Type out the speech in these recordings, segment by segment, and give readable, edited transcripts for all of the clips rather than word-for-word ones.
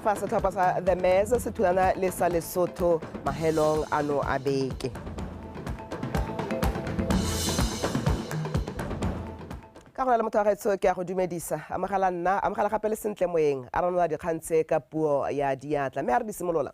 fa setlhopha sa the Mez se thulana le sa Lesotho mahelong ano a beke. Ka go na le motho wa gaetsho ke a go dumedisa amogela gape le sentle moeng a ranola dikgang tse ka puo ya diatla mme a re di simolola.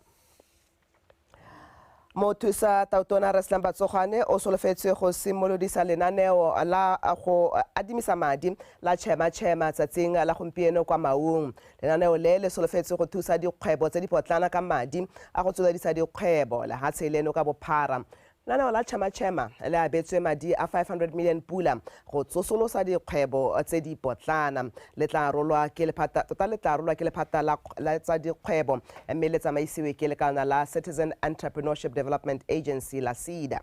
Mothusa Tautona Reslam Botswana o solofetse go simolodisa lenaneo la go adimisa madi la chema tsatsing la gompieno kwa Maung. Lenaneo le solofetse go thusa dikgwebo tse di potlana ka madi a go tsweledisa dikgwebo le ha tsheleno ka bophara. Lenaneo la chema le abetswe madi a 500 million pula go tsosolosa dikgwebo tse di potlana. Le tla rolwa ke lephata la tsa dikgwebo mme le tsamaisiwe ke lekala la Citizen Entrepreneurship Development Agency la SEDA.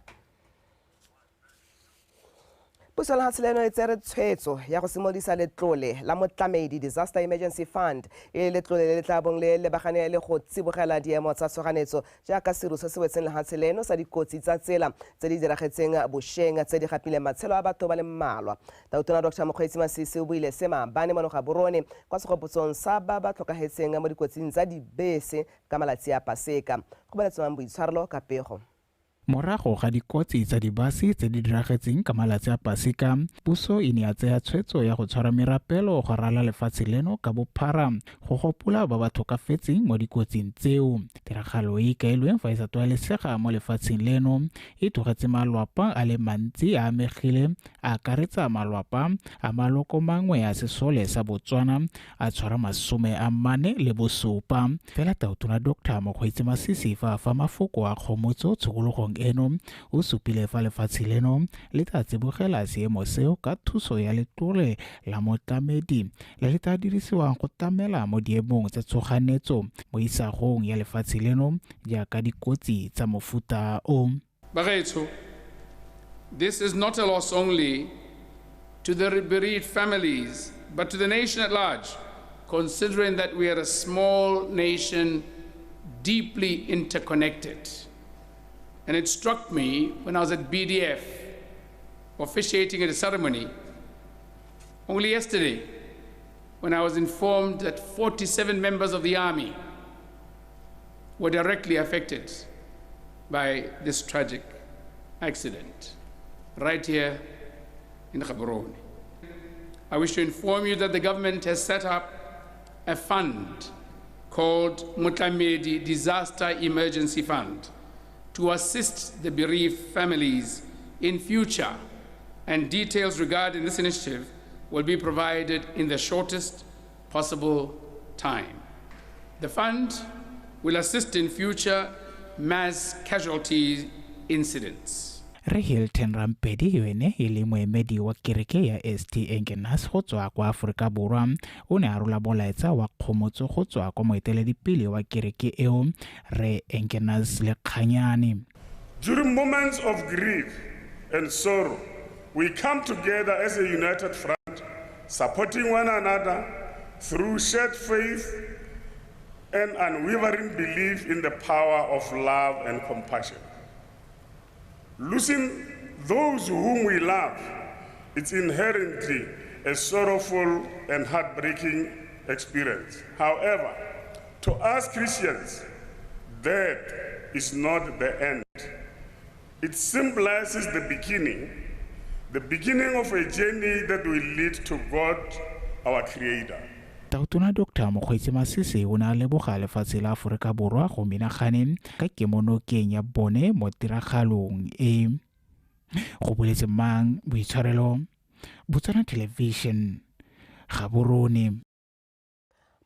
Puso la Hatseleno e tsere tshwetso ya go simolodisa letlole la motlamedi Disaster Emergency Fund letlole le tla bong le lebagane le go tsibogela diemo tsa tshoganyetso jaaka seru se se wetseng le Hatseleno sa dikotsi tsa tsela tse di diragetseng bošeng tse di gapileng matshelo a batho ba le mmalwa. Tautona Dr. Mokgweetsi Masisi o buile se maabane mo Gaborone kwa segopotsong sa ba ba tlhokagetseng mo dikotsing tsa dibese ka malatsi a Paseka. Go baletswang boitshwarelo ka pego. Morago ga dikotsi tsa dibase tse di diragetseng ka malatsi a Paseka, puso e ne ya tsaya tshwetso ya go tshwara merapelo go rala lefatshe leno ka bophara go gopola ba ba tlhokafetseng mo dikotsing tseo. Tiragalo e kailweng fa e sa tlwaelesega mo lefatsheng leno e tlogetse malwapa a le mantsi a amegile a akaretsa malwapa a maloko mangwe a sesole sa Botswana a tshwara 47. Fela Tautona Dr. Mokgweetsi Masisi fa mafoko a kgomotso tshokologong eno o supile fa lefatshe leno le tla tsibogela seemo seo ka thuso ya letlole la motlamedi le tla dirisiwang go tlamela mo diemong tsa tshoganyetso mo isagong ya lefatshe leno jaaka dikotsi tsa mofuta o. Bagaetsho, this is not a loss only to the bereaved families but to the nation at large, considering that we are a small nation deeply interconnected. And it struck me when I was at BDF officiating at a ceremony only yesterday when I was informed that 47 members of the army were directly affected by this tragic accident right here in Gaborone. I wish to inform you that the government has set up a fund called Motlamedi Disaster Emergency Fund to assist the bereaved families in future, and details regarding this initiative will be provided in the shortest possible time. The fund will assist in future mass casualty incidents. Re Hilton Rampedi yone e le moemedi wa kereke ya ST Engenas go tswa kwa Aforika Borwa o ne a rola bolaetsa wa kgomotso go tswa kwa moeteledipele wa kereke eo Re Engenas le Kganyane. During moments of grief and sorrow, we come together as a united front, supporting one another through shared faith and unwavering belief in the power of love and compassion. Losing those whom we love, it's inherently a sorrowful and heartbreaking experience. However, to us Christians, death is not the end. It symbolizes the beginning of a journey that will lead to God, our Creator. Tautona Dr. Mokgweetsi Masisi o ne a leboga lefatshe la Aforika Borwa go menagane ka kemonokeng ya bone mo tiragalong e. Go boletse mang boitshwarelo Botswana Television Gaborone.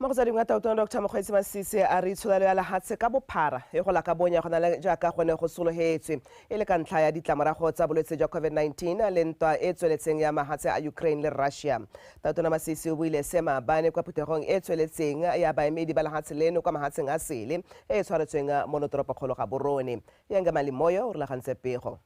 Mo go tsa dingwe Tautona Dr. Mokgweetsi Masisi a re itsholelo ya lehatshe ka bophara e go la ka bonya go na le jaaka gone go sologetswe e le ka ntlha ya ditlamorago tsa bolwetse jwa COVID-19 le ntwa e tsweletseng ya mahatshe a Ukraine le Russia. Tautona Masisi o buile se maabane kwa phuthegong e tsweletseng ya baemedi ba lehatshe leno kwa mahatsheng a sele e tshwaretsweng mo toropokgolo Gaborone. Yanga Malimoyo o rulagantse pego.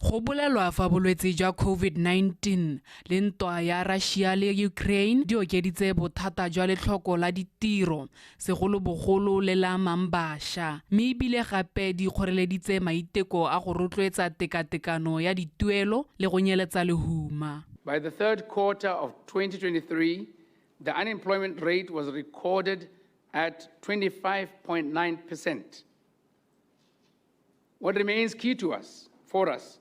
Go bolelwa fa bolwetse jwa COVID-19 le ntwa ya Russia le Ukraine di okeditse bothata jwa letlhoko la ditiro segolobogolo le la mambasha mme ebile gape di kgoreleditse maiteko a go rotloetsa tekatekano ya dituelo le go nyeletsa lehuma. By the third quarter of 2023, the unemployment rate was recorded at 25.9%. What remains key for us,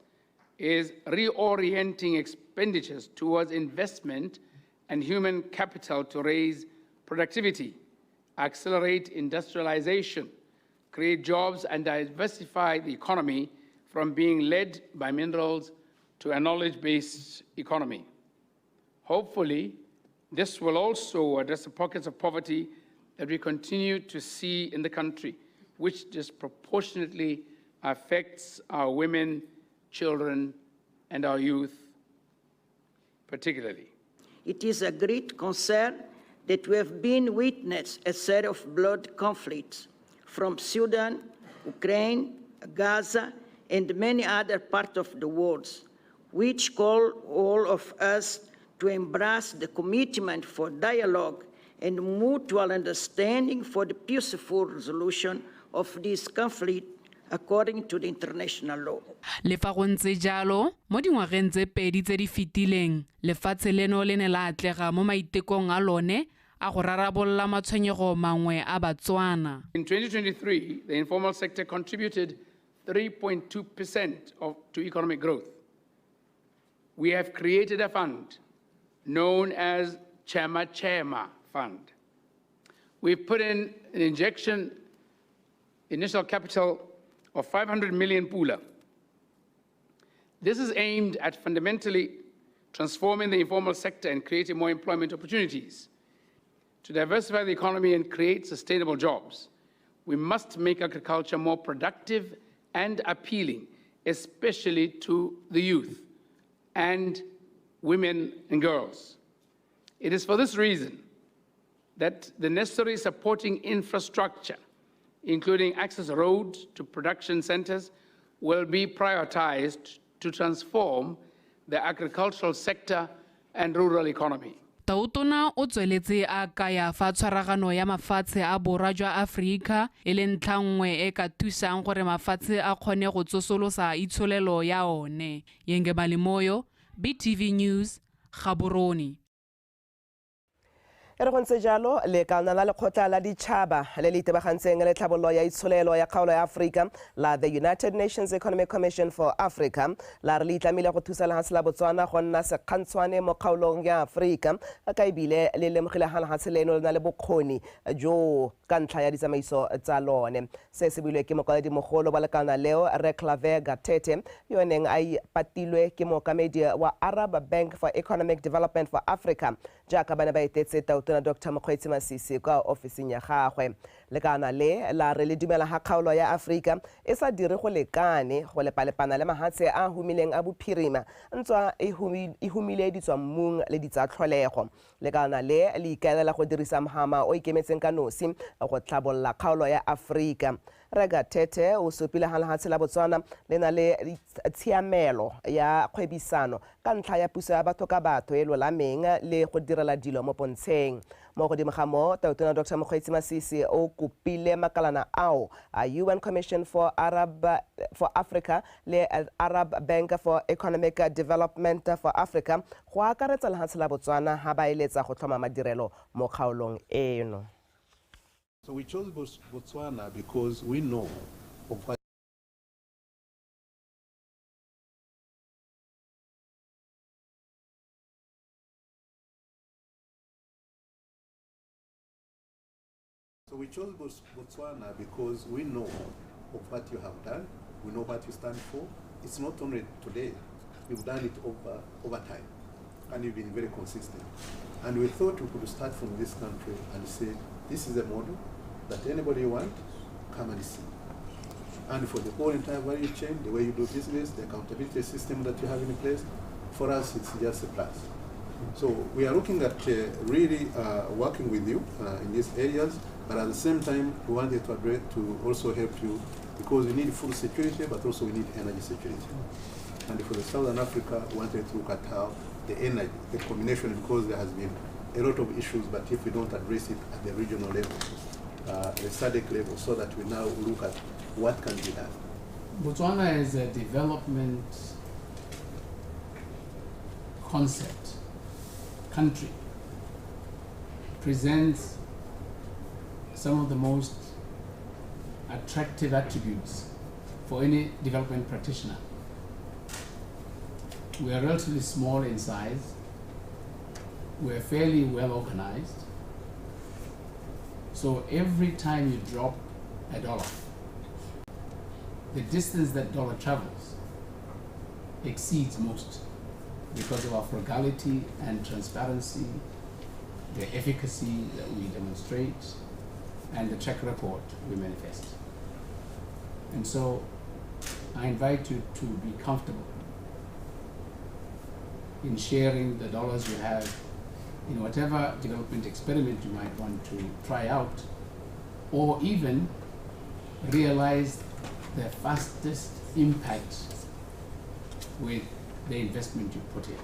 is reorienting expenditures towards investment and human capital to raise productivity, accelerate industrialization, create jobs, and diversify the economy from being led by minerals to a knowledge-based economy. Hopefully, this will also address the pockets of poverty that we continue to see in the country, which disproportionately affects our women, children, and our youth particularly. It is a great concern that we have been witness a set of blood conflicts from Sudan, Ukraine, Gaza, and many other parts of the world, which call all of us to embrace the commitment for dialogue and mutual understanding for the peaceful resolution of this conflict according to the international law. Le fa go ntse jalo mo dingwageng tse pedi tse di fetileng lefatshe leno le ne la atlega mo maitekong a lone a go rarabolla matshwenyego mangwe a Botswana. In 2023, the informal sector contributed 3.2% to economic growth. We have created a fund known as Chema Fund. We've put in an initial capital of 500 million pula. This is aimed at fundamentally transforming the informal sector and creating more employment opportunities. To diversify the economy and create sustainable jobs, we must make agriculture more productive and appealing, especially to the youth and women and girls. It is for this reason that the necessary supporting infrastructure, including access roads to production centers, will be prioritized to transform the agricultural sector and rural economy. Tautona o tsweletse a kaya fa tshwaragano ya mafatshe a borwa jwa Afrika e le ntlhangwe e ka thusang gore mafatshe a kgone go tsosolosa itsholelo ya one. Yenge Malimoyo, BTV News, Gaborone. E re go ntse jalo le kana la lekgotla la ditšhaba le le itebagantseng le tlhabololo ya itsholelo ya kgaolo ya Afrika la the United Nations Economic Commission for Africa la re le itlamile go thusa lefatshe la Botswana go nna sekgantshwane mo kgaolong ya Afrika ka ebile le lemogile ga lefatshe leno le na le bokgoni jo ka ntlha ya ditsamaiso tsa lone. Se se builwe ke mokwaledi-mogolo wa lekana leo Reclave Gatete yo neng a ipatilwe ke mookamedi wa Arab Bank for Economic Development for Africa jaaka bana ba etetse Tautona Dr. Mokgweetsi Masisi kwa ofising ya gagwe. Lekana le la re le dumela ga kgaolo ya Afrika e sa dire go lekane go lepalepana le mahatshe a humileng a bophirima ntswa e humile ditswa mmung le ditsatlholego. Lekana le le ikaelela go dirisa mohama o ikemetseng ka nosi go tlhabolla kgaolo ya Afrika. Regatete o supile ga lefatshe la Botswana le na le tshiamelo ya kgwebisano ka ntlha ya puso ya batho ka batho e lolameng le go direla dilo mo pontsheng. Mo godimo ga mo Tautona Dr. Mokgweetsi Masisi o kopile makalana ao a UN Commission for Africa le Arab Bank for Economic Development for Africa go akaretsa lefatshe la Botswana ha ba eletsa go tlhoma madirelo mo kgaolong eno. So we chose Botswana because we know of what we chose Botswana because we know of what you have done, we know what you stand for. It's not only today, you've done it over time, and you've been very consistent. And we thought we could start from this country and say, this is a model that anybody want, come and see. And for the whole entire value chain, the way you do business, the accountability system that you have in place, for us it's just a plus. So we are looking at really working with you in these areas, but at the same time, we wanted to also help you because we need food security, but also we need energy security. And for the Southern Africa, we wanted to look at how the energy, the combination, because there has been a lot of issues, but if we don't address it at the regional level, the SADC level, so that we now look at what can be done. Botswana is a development concept, country, presents some of the most attractive attributes for any development practitioner. We are relatively small in size. We are fairly well organized. So every time you drop a dollar, the distance that dollar travels exceeds most because of our frugality and transparency, the efficacy that we demonstrate, and the track record we manifest. And so I invite you to be comfortable in sharing the dollars you have in whatever development experiment you might want to try out, or even realize the fastest impact with the investment you put in.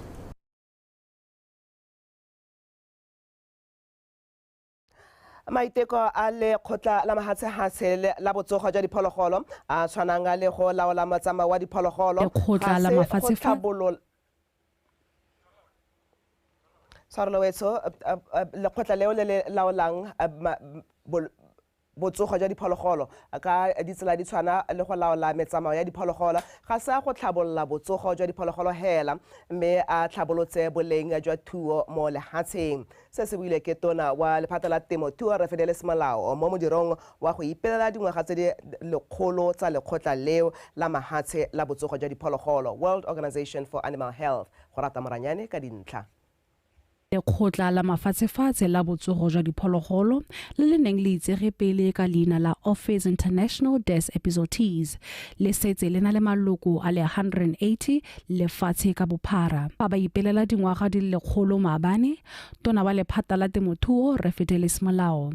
Maiteko a lekgotla la mahatshehatse la botsogo jwa diphologolo a tshwanang le go laola motsamao wa diphologolo lekgotla la mafatshefa lekgotla leo le laolang botsogo jwa diphologolo ka ditsela di tshwana le go laola metsamao ya diphologolo ga se go tlhabolola botsogo jwa diphologolo hela mme a tlhabolotse boleng jwa thuo mo lehatsheng. Se se buile ke tona wa lephata la temothuo re Fidelis Molao mo modirong wa go ipelela dingwaga tse di lekgolo tsa lekgotla leo la mahatshe la botsogo jwa diphologolo, World Organization for Animal Health. Go rata moranyane ka dintlha. lekgotla la mafatshefatshe la botsogo jwa diphologolo le le neng le itsege pele ka leina la Office International des Epizootries le setse le na le maloko a le 180 lefatshe ka bophara. Ba ba ipelela dingwaga di lekgolo maabane, tona wa lephata la temothuo re Fidelis Molao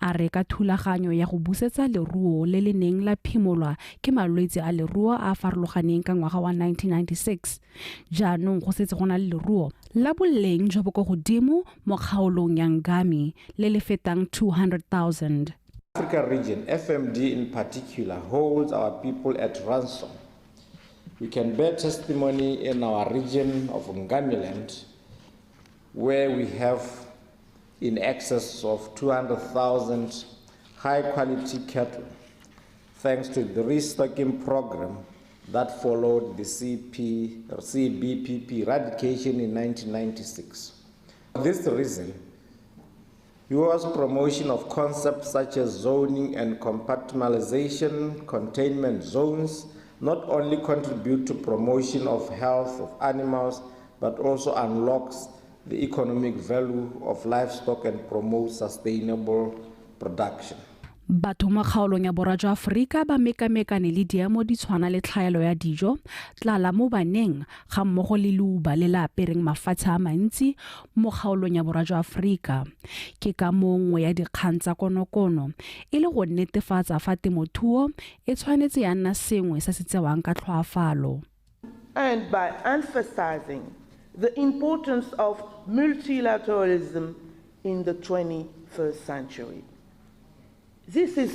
a re ka thulaganyo ya go busetsa leruo le le neng la phimolwa ke malwetse a leruo a farologaneng ka ngwaga wa 1996 jaanong go setse go na le leruo la boleng jo bo go godimo mo kgaolong ya Ngami le le fetang 200,000. Africa region, FMD in particular, holds our people at ransom. We can bear testimony in our region of Ngamiland, where we have in excess of 200,000 high-quality cattle, thanks to the restocking program that followed the CBPP eradication in 1996. For this reason, US promotion of concepts such as zoning and compartmentalization containment zones not only contribute to promotion of health of animals, but also unlocks the economic value of livestock and promotes sustainable production. Batho mo kgaolong ya borwa jwa Afrika ba mekamekane le diemo di tshwana le tlhaelo ya dijo, tlala mo baneng ga mmogo le leuba le la apereng mafatshe a mantsi mo kgaolong ya borwa jwa Afrika. Ke ka mongwe ya dikgang tsa konokono e le go netefatsa fa temothuo e tshwanetse ya nna sengwe se se tsewang ka tlhoafalo. And by emphasizing the importance of multilateralism in the 21st century. This is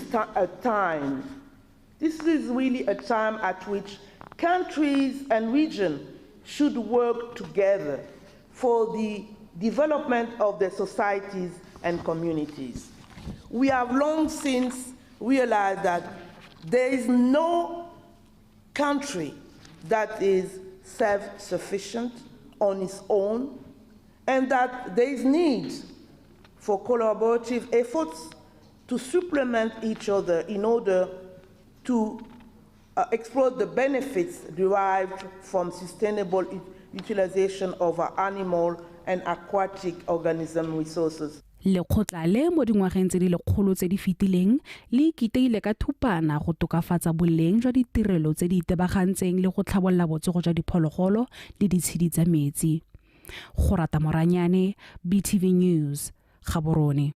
really a time at which countries and regions should work together for the development of their societies and communities. We have long since realized that there is no country that is self-sufficient on its own, and that there is need for collaborative efforts to supplement each other in order to exploit the benefits derived from sustainable utilization of our animal and aquatic organism resources. Lekgotla le mo dingwageng tse di lekgolo tse di fetileng le ikiteile ka thupana go tokafatsa boleng jwa ditirelo tse di itebagantseng le go tlhabolola botsogo jwa diphologolo le ditshedi tsa metsi. Go rata moranyane, BTV News, Gaborone.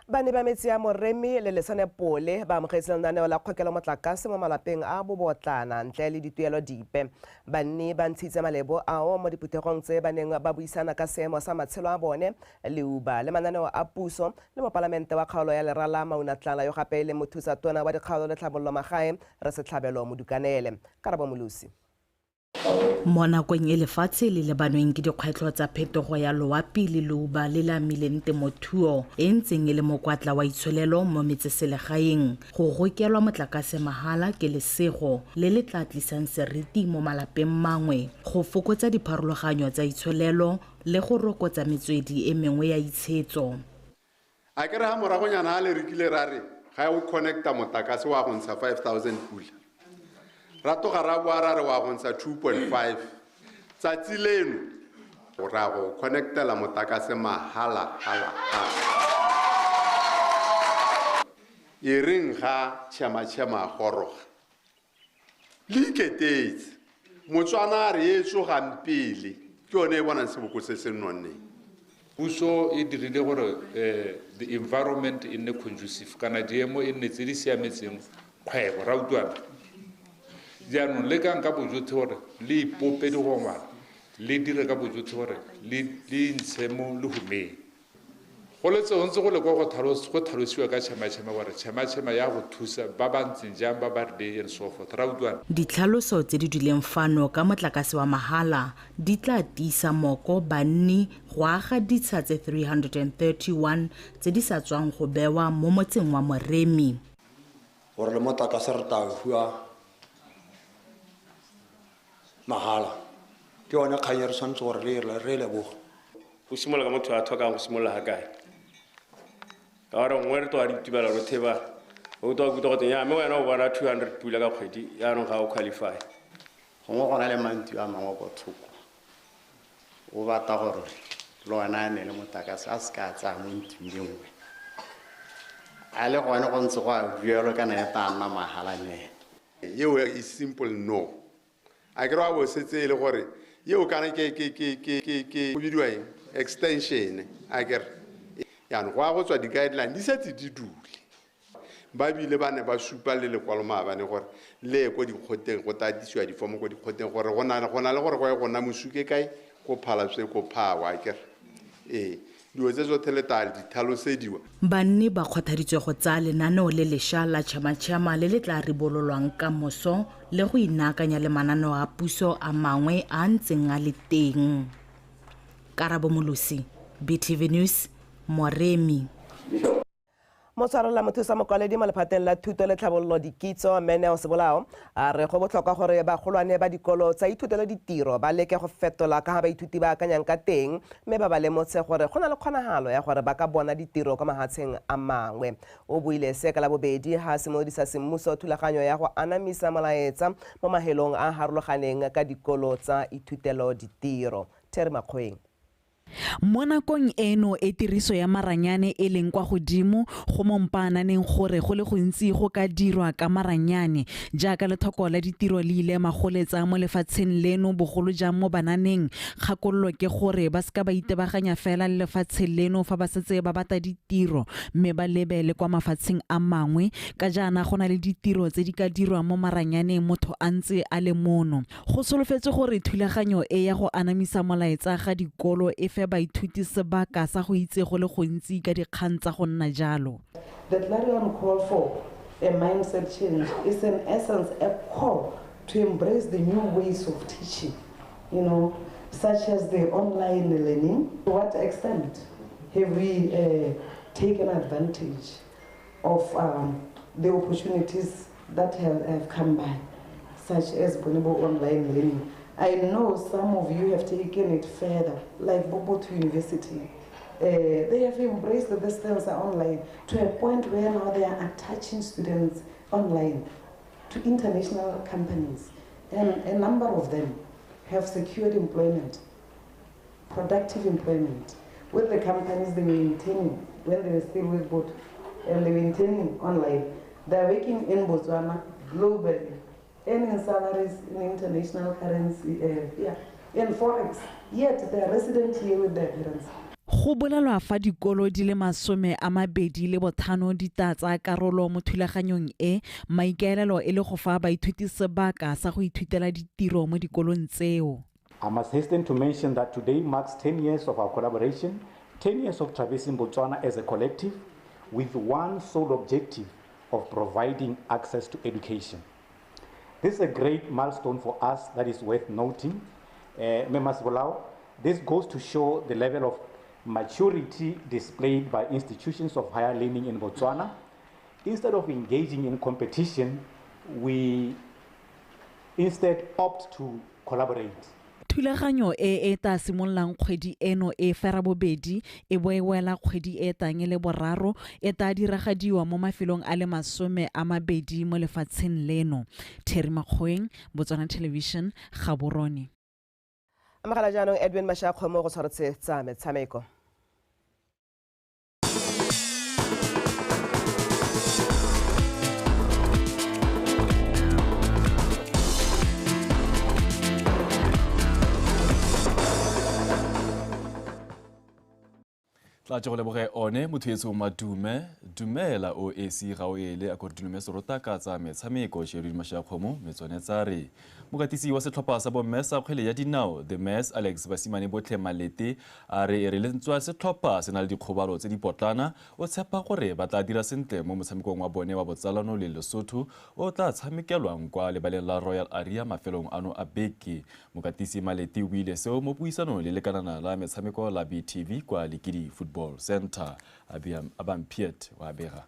Bane ba metsi ya moremi le lesane pole ba amogetse lenaneo la kgokelo motlakase mo malapeng a Botswana ntle le dituelo dipe. Banni ba ntshitse malebo ao mo diphuthegong tse ba neng ba buisana ka seemo sa matshelo a bone leuba le mananeo a puso le mo palamente wa kgaolo ya Lerala Maunatlala yo gape le mothusa tona wa dikgaolo le tlhabololo magae re Setlhabelo Modukanele. Karabo Molusi. Mo nakong e lefatshe le lebanweng ke dikgwetlho tsa phetogo ya loapi le leuba le le amileng temothuo e ntseng e le mokwatla wa itsholelo mo metseselegaeng, go gokelwa motlakase mahala ke lesego le le tla tlisang seriti mo malapeng mangwe, go fokotsa dipharologanyo tsa itsholelo le go rokotsa metswedi e mengwe ya itshetso. A ke re ha moragonyana a le rekile ra re ga o connecta motlakase wa go ntsha 5,000 pula rato ga ra boa ra re wa go ntsha 2.5 tsatsi leno go ra go connectela motlakase mahala hala e reng ga tšhema goroga le iketetse Motswana re e tsogang pele ke yone e bonang seboko se se nonneng. Puso e dirile gore the environment in the conducive kana diemo e nne tse di siametseng kgwebo ra utlwana jaanong le ka nka bojotlhe gore le ipope digongwana le dire ka bojotlhe gore le ntshe mo lehumeng go le tsegontse go le kwa go tlhalosiwa ka tšhema gore tšhema ya go thusa ba ba ntseng jang ba ba rile and so forth ra utlwana. Ditlhaloso tse di dileng fano ka motlakase wa mahala di tla tiisa moko banni go aga ditsha tse 331 tse di sa tswang go bewa mo motseng wa Moremi. Gore le motlakase re tla hua mahala ke yone kgang re tshwanetse gore re leboga. Go simolola ka motho a tlhokang go simolola ga kae ka gore ngwe re toa ditubela ro theba o toa kuto go tsenya mme wena o bona 200 pula ka kgwedi yaanong ga o qualify gongwe go na le mantu a mangwe go thoko o bata gore le wena a ne le motlakase a se ka tsaya mo ntung e nngwe a le gone go ntse go a buelo kana e ta nna mahala ne yeo e simple no a ke re wa bosetse e le gore yeo kana ke go bidiwa extension a ke re yaanong go a go tswa di-guideline di setse di dule ba bile ba ne ba supa le lekwalo maabane gore le ko dikgoteng go tatisiwa difomo ko dikgoteng gore go na le gore go ye go nna mosuke kae ko phalatswe ko phawa a ke re dilo tse tsotlhe le tale di tlhalosediwa. Banni ba kgothaditswe go tsaya lenaneo le lešwa la tšhema le le tla ribololwang ka moso le go inakanya le mananeo a puso a mangwe a ntseng a le teng. Karabo Molosi, BTV News, Moremi. Motshwarola mothusa mokwaledi mo lephateng la thuto le tlhabololo dikitso Meneo Sebolao a re go botlhokwa gore bagolwane ba dikolo tsa ithutelo ditiro ba leke go fetola ka ga baithuti ba akanyang ka teng mme ba ba lemotse gore go na le kgonagalo ya gore ba ka bona ditiro kwa mahatsheng a mangwe. O buile se ka la bobedi ha simolodisa semmuso thulaganyo ya go anamisa molaetsa mo mahelong a harologaneng ka dikolo tsa ithutelo ditiro. Terry Makgoeng. Mo nakong eno e tiriso ya maranyane e leng kwa godimo go mompananeng gore go le gontsi go ka dirwa ka maranyane jaaka lethoko la ditiro le ile magoletsa mo lefatsheng leno bogolo jang mo bananeng. Kgakololo ke gore ba ska ba itebaganya fela le lefatsheng leno fa ba setse ba bata ditiro mme ba lebele kwa mafatsheng a mangwe ka jaana go na le ditiro tse di ka dirwa mo maranyaneng motho a ntse a le mono. Go solofetse gore thulaganyo e ya go anamisa molaetsa ga dikolo e baithuti sebaka sa go itse go le gontsi ka dikgang tsa go nna jalo. The clarion call for a mindset change is in essence a call to embrace the new ways of teaching, such as the online learning. To what extent have we taken advantage of the opportunities that have come by, such as online learning? I know some of you have taken it further, like Bobotu University. They have embraced the distance online to a point where now they are attaching students online to international companies. And a number of them have secured employment, productive employment, with the companies they were maintaining when they were still with Boat, and they were maintaining online. They are working in Botswana globally, earning salaries in international currency, in forex, yet they are resident here with their parents. Go bolelwa fa dikolo di le 25 di tatsa karolo mo thulaganyong e maikaelelo e le go fa baithuti sebaka sa go ithutela ditiro mo dikolong tseo. I must hasten to mention that today marks 10 years of our collaboration, 10 years of traversing Botswana as a collective with one sole objective of providing access to education. This is a great milestone for us that is worth noting. Members Bolau, this goes to show the level of maturity displayed by institutions of higher learning in Botswana. Instead of engaging in competition, we instead opt to collaborate. Thulaganyo e ta simollang kgwedi eno e fera bobedi e boela kgwedi e tang le boraro e ta diragadiwa mo mafelong a le 20 mo lefatsheng leno. Terry Makgoeng, Botswana Television, Gaborone. Amagala jaanong Edwin Mashakgo mo go tshwaretse tsa metshameko. Tla go leboge one mothuetso madume dumela o AC ga o ele a kordilume serota ka tsa metshameko Sherry Mashakgomo metsone tsa re mokatisi wa setlhopha sa bommesa kgwele ya dinao the mess Alex Basimane botlhe malete a re lentswa setlhopha se na le dikgobalo tse di potlana o tshepa gore ba tla dira sentle mo motshamekong wa bone wa botsalano le Lesotho o tla tshamekelwang kwa lebaleng la Royal Area mafelong ano a beke mokatisi malete o ile seo mo puisano le lekanana la metshameko la BTV kwa Likidi Football Center Abam Piet wa bega.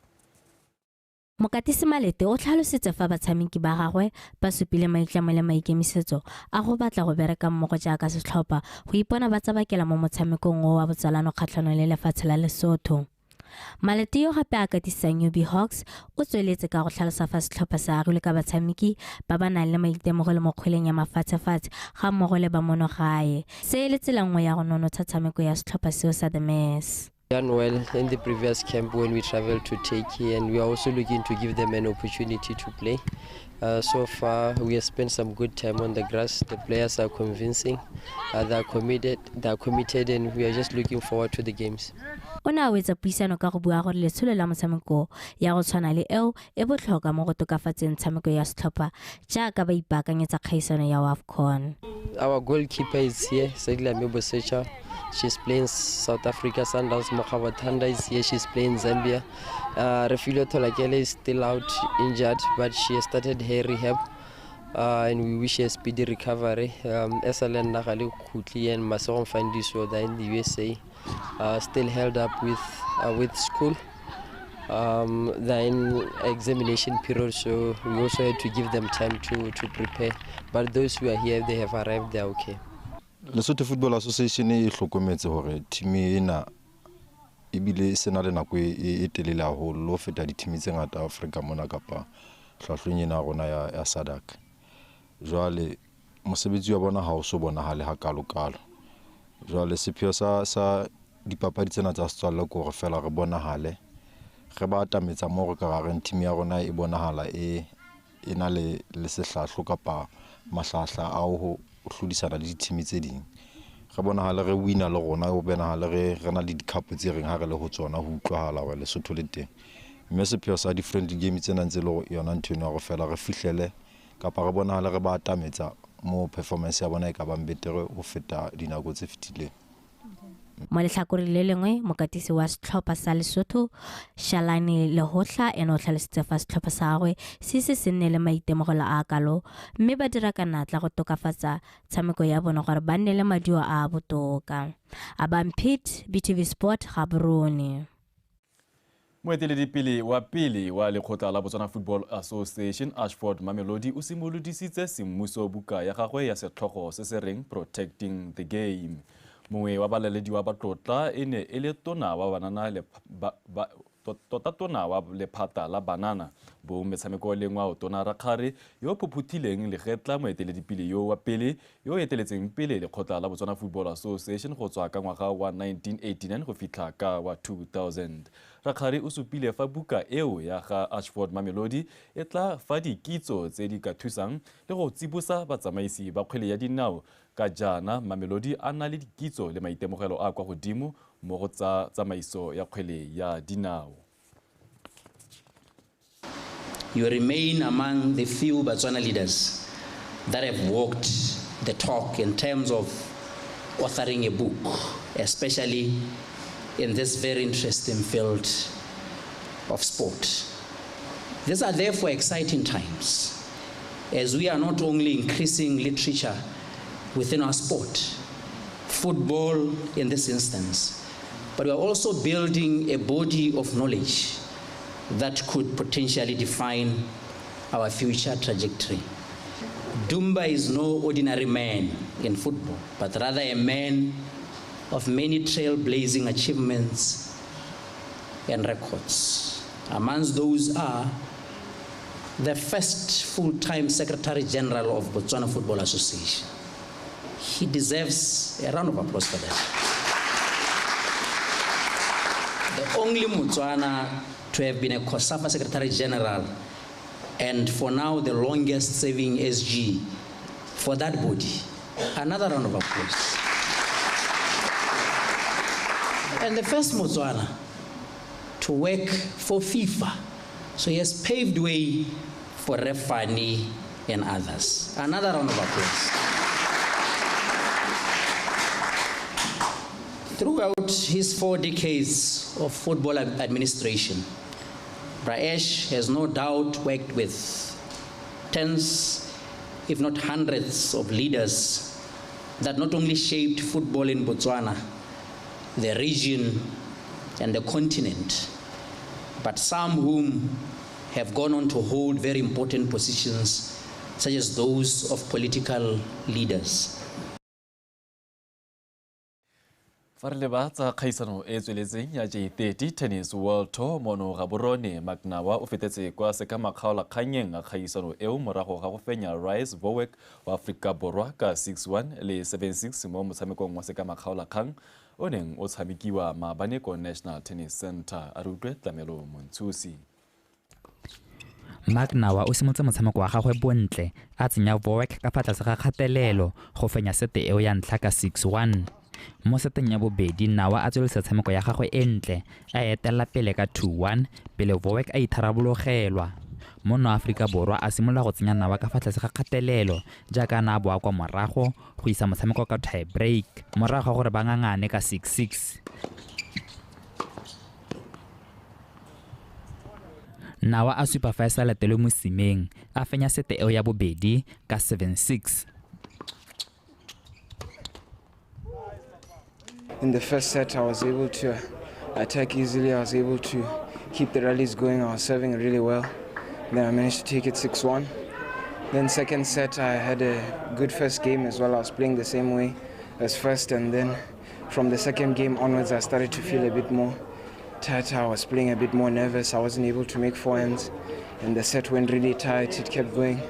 Mokatisi Malete o tlhalositse fa batshameki ba gagwe ba supile maitlamo le maikemisetso a go batla go bereka mmogo jaaka setlhopha go ipona ba tsabakela mo motshamekong wa botsalano kgatlhanong le lefatshe la Lesotho. Malete yo gape a katisang UB Hawks o tsweletse ka go tlhalosa fa setlhopha sa agile ka batshameki ba ba nang le maitemogelo mo kgweleng ya mafatshefatshe ga mmogo le ba monogae se le tsela nngwe ya go nonotsa tshameko ya setlhopha seo sa the mess. Done well in the previous camp when we traveled to Turkey, and we are also looking to give them an opportunity to play. So far, we have spent some good time on the grass. The players are convincing, they are committed, and we are just looking forward to the games. Ona wetsa puisano ka go bua gore letsholo la motshameko ya go tshwana le eo e botlhokwa mo go tokafatseng tshameko ya setlhopha jaaka ba ipaakanyetsa kgaisano ya AFCON. Our goalkeeper is here, Segla Mebosecha. She's playing South Africa. Sundowns Mokgabo Thanda is here. She's playing Zambia. Refilio Tolakele is still out injured, but she has started her rehab. And we wish her a speedy recovery. SLN Nakali Kutli and Masong Fandiso in the USA still held up with school. They're in examination period, so we also had to give them time to prepare. But those who are here, they have arrived, they're okay. Lesotho Football Association e hlokometse hore team ena ebile se na le nako e telele haholo lo feta di-team tse ngata Afrika mona kapa hlahlong ena rona ya SADC. Jwale mosebetsi wa bona ha o so bonahale ha kalokalo. Jwale sepheo sa dipapadi tsena tsa setswalle ko re fela re bonahale re ba atametsa mo re ka reng team ya rona e bonahala e na le sehlahlo kapa mahlahla a ho hlodisana le di-team tse ding re bonahale re wina le rona o benahale re na le di-cup tse reng ha re le ho tsona ho utlwahala wa Lesotho le teng mme sepheo sa different game tsena ntse le yona ntho eno go fela re fihlele kapa re bonahale re ba atametsa mo performance ya bona e ka bang betere ho feta dinako tse fetileng. Mo letlhakore le lengwe mokatisi wa setlhopha sa Lesotho Shalani Lehotla eno tlhalositse fa setlhopha sa gagwe se nne le maitemogelo a kalo mme ba dira ka natla go tokafatsa tshameko ya bona gore ba nne le maduo a botoka. Abampit BTV Sport Gaborone. Moeteledipele wa pele wa lekgotla la Botswana Football Association Ashford Mamelodi o simolodisitse semmuso buka ya gagwe ya setlhogo se se reng Protecting the Game. Mongwe wa balaledi wa batlotla e ne e le tona wa banana le tota tona wa lephata la banana bo metshameko le ngwa o tona Rakgare yo phuphuthileng legetla moeteledipele yo wa pele yo eteletseng pele lekgotla la Botswana Football Association go tswa ka ngwaga wa 1989 go fitlha ka wa 2000. Rakgare o supile fa buka eo ya ga Ashford Mamelodi e tla fa dikitso tse di ka thusang le go tsibosa batsamaisi ba kgwele ya dinao ka jana Mamelodi a na le dikitso le maitemogelo a kwa godimo mo go tsa tsamaiso ya kgwele ya dinao. You remain among the few Botswana leaders that have walked the talk in terms of authoring a book, especially in this very interesting field of sport. These are therefore exciting times. as we are not only increasing literature within our sport, football in this instance, but we are also building a body of knowledge that could potentially define our future trajectory. Dumba is no ordinary man in football, but rather a man of many trailblazing achievements and records. Amongst those are the first full-time Secretary General of Botswana Football Association. He deserves a round of applause for that. The only Botswana to have been a COSAFA Secretary General, and for now the longest serving SG for that body. Another round of applause. And the first Botswana to work for FIFA. So he has paved way for Refani and others. Another round of applause. Throughout his 4 decades of football administration, Praesh has no doubt worked with tens, if not hundreds, of leaders that not only shaped football in Botswana, the region, and the continent, but some whom have gone on to hold very important positions, such as those of political leaders. Fa re leba tsa kgaisano e tsweletseng ya J30 Tennis World Tour mono ga borone Magnawa o fetetse kwa sekamakgaola kganyeng a kgaisano eo morago ga go fenya Rice Bowek wa Afrika Borwa ka 6-1 le 7-6 mo motshamekong wa sekamakgaola kgang o neng o tshamekiwa maabane ko National Tennis Center. A re utlwe Tlamelo Monthusi. Magnawa o simotse motshameko wa gagwe bontle a tsenya Bowek ka fa tlase ga kgatelelo go fenya sete eo ya ntlha ka 6-1. Mo seteng ya bobedi Nawa a tsweletse tshameko ya gagwe entle a etela pele ka 2-1 pele Bowek a itharabologelwa. Mo no Afrika Borwa a simola go tsenya Nawa ka fa tlase ga kgatelelo jaaka na boa kwa morago go isa motshameko ka tie break morago gore ba ngangane ka 6-6. Nawa a supa fa sa latelo mo simeng a fenya sete eo ya bobedi ka 7-6. In the first set, I was able to attack easily. I was able to keep the rallies going. I was serving really well. Then I managed to take it 6-1. Then second set, I had a good first game as well. I was playing the same way as first. And then from the second game onwards, I started to feel a bit more tight. I was playing a bit more nervous. I wasn't able to make forehands. And the set went really tight. It kept going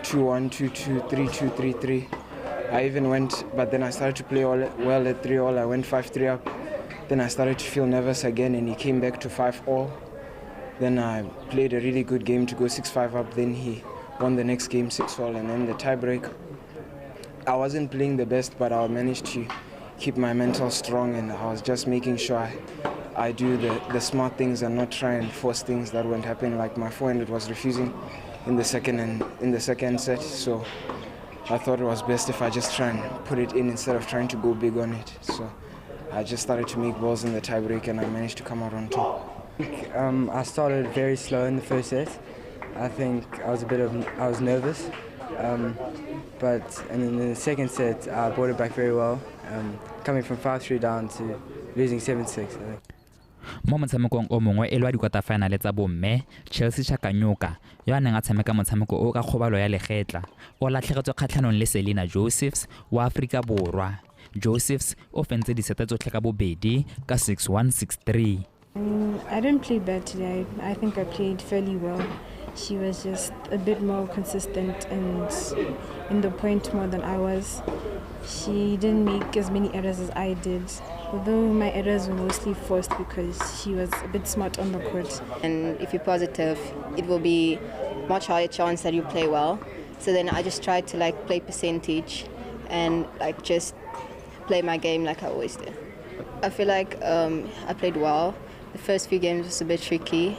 2-1, 2-2, 3-2, 3-3. I even went, but then I started to play well at 3-all. I went 5-3 up. Then I started to feel nervous again, and he came back to 5-all. Then I played a really good game to go 6-5 up. Then he won the next game 6-all, and then the tiebreak. I wasn't playing the best, but I managed to keep my mental strong, and I was just making sure I do the smart things and not try and force things that won't happen. Like my forehand, it was refusing in the second set, so I thought it was best if I just try and put it in instead of trying to go big on it. So I just started to make balls in the tiebreak, and I managed to come out on top. I started very slow in the first set. I think I was nervous, but in the second set I brought it back very well, coming from 5-3 down to losing 7-6. I think. Mo motshamekong o mongwe e lwa dikwata finale tsa bomme Chelsea Chakanyoka yo a neng a tshameka motshameko o ka kgobalo ya legetla o latlhegetswe kgatlhanong le Selina Josephs wa Afrika Borwa. Josephs o fentse disete tsotlhe ka bobedi ka 6-1, 6-3. I didn't play bad today. I think I played fairly well. She was just a bit more consistent and in the point more than I was. She didn't make as many errors as I did, although my errors were mostly forced because she was a bit smart on the court. And if you're positive, it will be much higher chance that you play well. So then I just tried to play percentage and just play my game like I always do. I feel like I played well. The first few games was a bit tricky.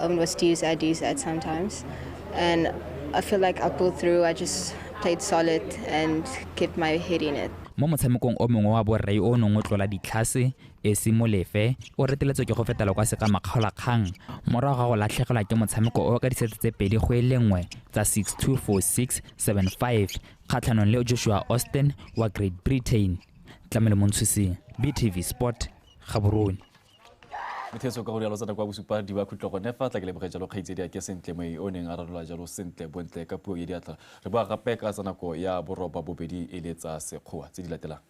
It was do that sometimes. And I feel like I pulled through. I just played solid and kept my head in it. mo motshamekong o mongwe wa borrei o nongwe tlola ditlhase Molefe o reteletswe ke go fetela kwa segamakgaolakgang morago ga go latlhegelwa ke motshameko o ka disete tse 2-1 tsa 6-2 4-6 7-5 kgatlhanong le Joshua Austin wa Great Britain. Tlamele Montshusi, BTV Sport, Gaborone. Metheso ka go rialo tsana kwa bosupa di ba khutlo go nefa tla ke lebogela jalo kgaitsedi ya ke sentle mo o neng a ralola jalo sentle bontle ka puo ye diatla re ba gape ka tsanako ya boroba bobedi e letsa sekgowa tse di latelang.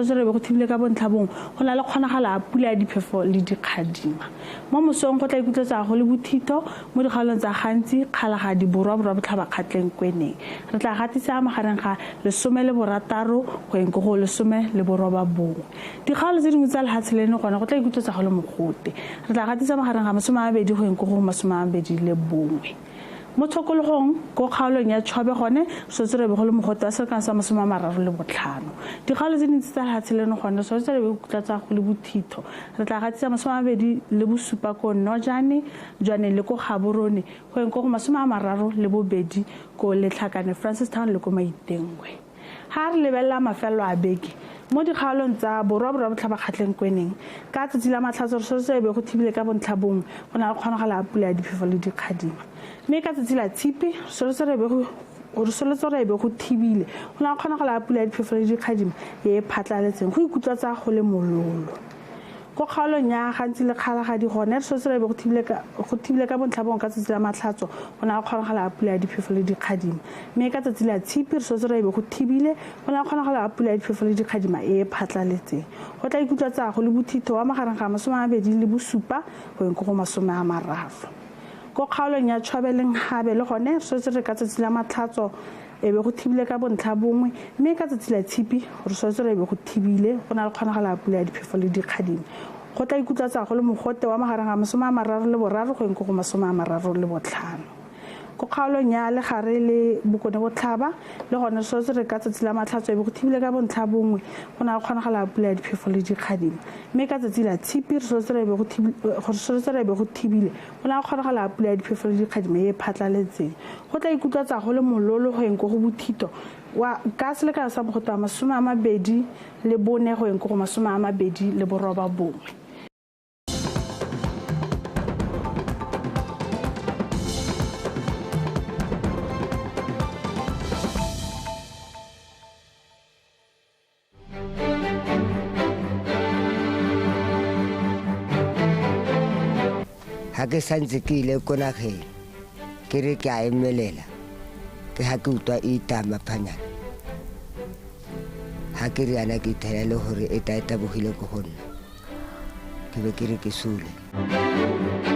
Re go thibile ka bontlhabong go na le kgonagala a pula ya diphefo le dikgadima mo mosong go tla ikutlwetsa go le bothito mo digalong tsa gantsi kgalaga di borwa botlhaba kgatleng kweneng re tla gatisa magareng ga 16 go eng go 18 digalo tse dingwe tsa lehatshe leno gona go tla ikutlwetsa go le mogote re tla gatisa magareng ga 20 go eng go 21 mo tshokologong go kgaolong ya Tšhobe gone setse re be go le mogote wa selekano sa 35 digalo tse dintsi tsa lehatshe leno gone setse re be go tlatsa go le bothito re tla gatisa 27 ko Nojane Jwane le ko Gaborone go eng go 32 ko Letlhakane Francistown le ko Maitengwe ha re lebella mafelo a beke mo dikgaolong tsa borwa botlhaba kgatleng kweneng ka tsatsi la matlhatso re setse be go thibile ka bontlhabong go na le kgonagala a pula ya diphefo le dikgadima mme ka tsatsi la tshipi setse re be go thibile go na le kgonagala a pula ya diphefo le dikgadima e phatlaletseng go ikutlwatsa go le mololo go kgaolong ya gantsi le kgalagadi gone re setse re be go thibile ka bontlhabong ka tsatsi la matlhatso go na le kgonagala a pula ya diphefo le dikgadima mme ka tsatsi la tshipi re setse re be go thibile go na le kgonagala a pula ya diphefo le dikgadima e phatlaletseng go tla ikutlwatsa go le bothito wa magareng ga 27 go eng go 30 go kgaolong ya Tšhobe le Habe le gone re setse re ka tsatsi la matlhatso e be go thibile ka bontlhabongwe mme ka tsatsi la tshipi re setse re be go thibile go na le kgonagala a pula ya diphefo le dikgadima go tla ikutlwatsa go le mogote wa magareng ga 33 go eng go 35 go kgaolong ya Legare le Bokone Botlhaba le gone setse re ka tsatsi la matlhatso e be go thibile ka bontlhabongwe go na le kgonagala a pula ya diphefo le dikgadima mme ka tsatsi la tshipi re setse re be go thibile go na le kgonagala a pula ya diphefo le dikgadima e phatlaletseng go tla ikutlwatsa go le mololo go eng go bothito wa ka selekano sa mogote wa 24 go eng go 29 ha ke santse ke ile ko nageng ke re ke a emelela ke ha ke utlwa e tama phanyana ha ke riana ke thelela hore e taeta bogile go gonna ke be ke re ke sule